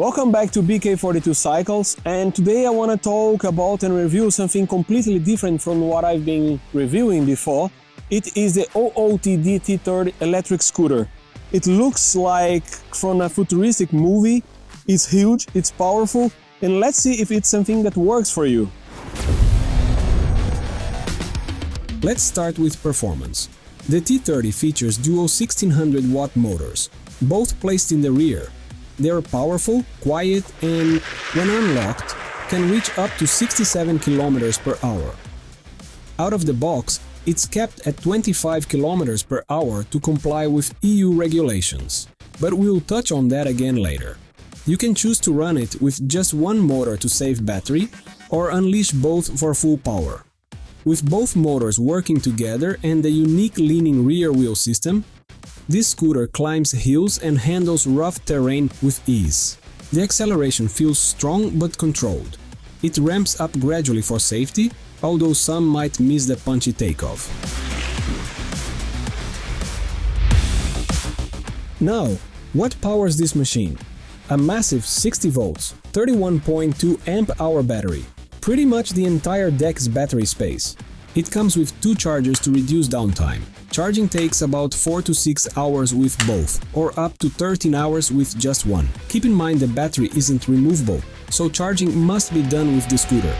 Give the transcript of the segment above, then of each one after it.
Welcome back to BK42 Cycles, and today I want to talk about and review something completely different from what I've been reviewing before. It is the O-OTD T30 electric scooter. It looks like from a futuristic movie, it's huge, it's powerful, and let's see if it's something that works for you. Let's start with performance. The T30 features dual 1600 watt motors, both placed in the rear. They are powerful, quiet, and, when unlocked, can reach up to 67 km per hour. Out of the box, it's capped at 25 km per hour to comply with EU regulations, but we'll touch on that again later. You can choose to run it with just one motor to save battery, or unleash both for full power. With both motors working together and the unique leaning rear wheel system, this scooter climbs hills and handles rough terrain with ease. The acceleration feels strong but controlled. It ramps up gradually for safety, although some might miss the punchy takeoff. Now, what powers this machine? A massive 60 volts, 31.2 amp-hour battery, pretty much the entire deck's battery space. It comes with two chargers to reduce downtime. Charging takes about 4 to 6 hours with both, or up to 13 hours with just one. Keep in mind the battery isn't removable, so charging must be done with the scooter.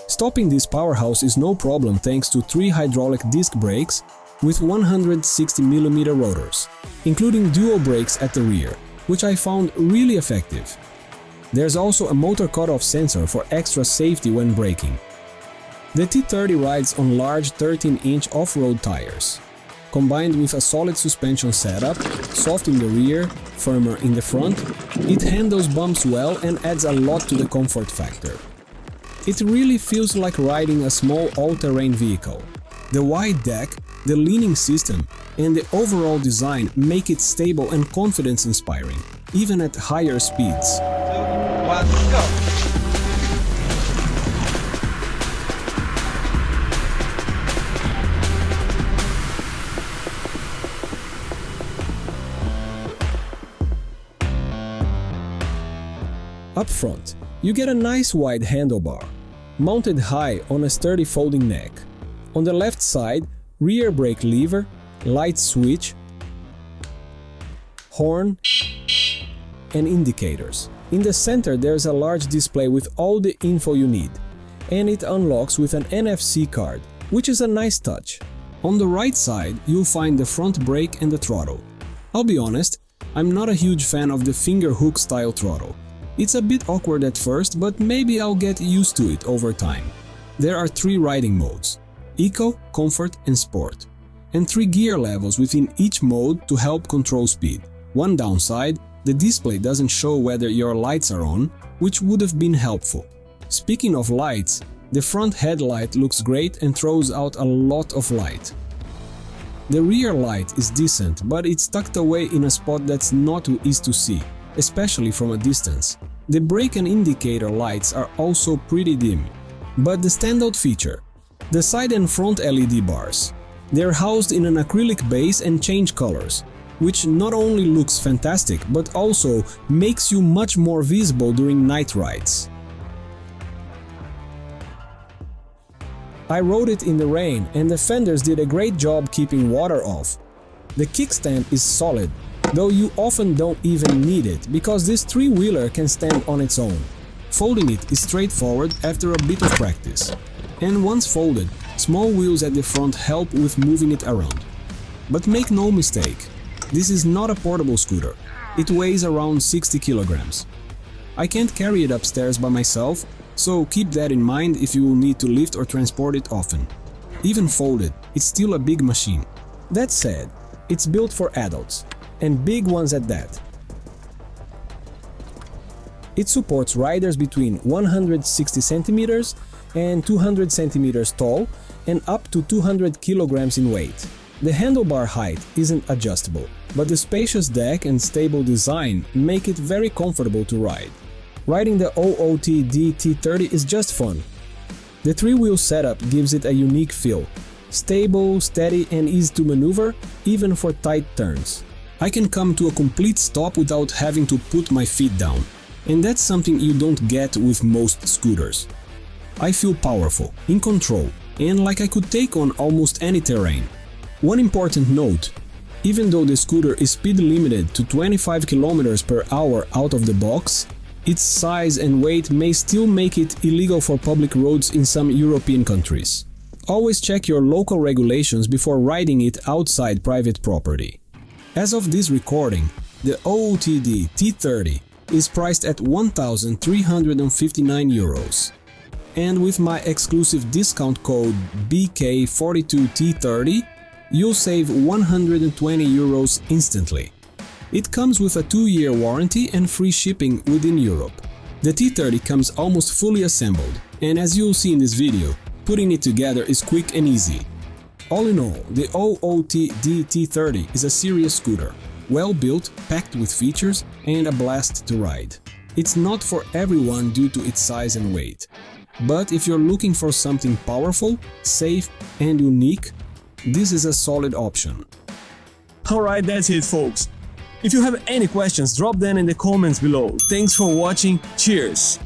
Stopping this powerhouse is no problem thanks to 3 hydraulic disc brakes with 160mm rotors, including dual brakes at the rear, which I found really effective. There's also a motor cutoff sensor for extra safety when braking. The T30 rides on large 13-inch off-road tires. Combined with a solid suspension setup, soft in the rear, firmer in the front, it handles bumps well and adds a lot to the comfort factor. It really feels like riding a small all-terrain vehicle. The wide deck, the leaning system, and the overall design make it stable and confidence-inspiring, even at higher speeds. 2, 1, go! Up front, you get a nice wide handlebar, mounted high on a sturdy folding neck. On the left side, rear brake lever, light switch, horn, and indicators. In the center there's a large display with all the info you need, and it unlocks with an NFC card, which is a nice touch. On the right side you'll find the front brake and the throttle. I'll be honest, I'm not a huge fan of the finger hook style throttle. It's a bit awkward at first, but maybe I'll get used to it over time. There are 3 riding modes: Eco, Comfort and Sport, and 3 gear levels within each mode to help control speed. One downside, the display doesn't show whether your lights are on, which would have been helpful. Speaking of lights, the front headlight looks great and throws out a lot of light. The rear light is decent, but it's tucked away in a spot that's not easy to see, especially from a distance. The brake and indicator lights are also pretty dim. But the standout feature: the side and front LED bars. They're housed in an acrylic base and change colors, which not only looks fantastic but also makes you much more visible during night rides. I rode it in the rain and the fenders did a great job keeping water off. The kickstand is solid, though you often don't even need it because this 3-wheeler can stand on its own. Folding it is straightforward after a bit of practice. And once folded, small wheels at the front help with moving it around. But make no mistake, this is not a portable scooter. It weighs around 60 kilograms. I can't carry it upstairs by myself, so keep that in mind if you will need to lift or transport it often. Even folded, it's still a big machine. That said, it's built for adults, and big ones at that. It supports riders between 160 centimeters and 200 centimeters tall and up to 200 kilograms in weight. The handlebar height isn't adjustable, but the spacious deck and stable design make it very comfortable to ride. Riding the O-OTD T30 is just fun. The 3-wheel setup gives it a unique feel, stable, steady and easy to maneuver, even for tight turns. I can come to a complete stop without having to put my feet down, and that's something you don't get with most scooters. I feel powerful, in control, and like I could take on almost any terrain. One important note: even though the scooter is speed limited to 25 km per hour out of the box, its size and weight may still make it illegal for public roads in some European countries. Always check your local regulations before riding it outside private property. As of this recording, the OOTD T30 is priced at 1,359 euros. And with my exclusive discount code BK42T30, you'll save 120 euros instantly. It comes with a 2-year warranty and free shipping within Europe. The T30 comes almost fully assembled, and as you'll see in this video, putting it together is quick and easy. All in all, the OOTD T30 is a serious scooter, well built, packed with features, and a blast to ride. It's not for everyone due to its size and weight, but if you're looking for something powerful, safe, and unique, this is a solid option. Alright, that's it, folks. If you have any questions, drop them in the comments below. Thanks for watching, cheers!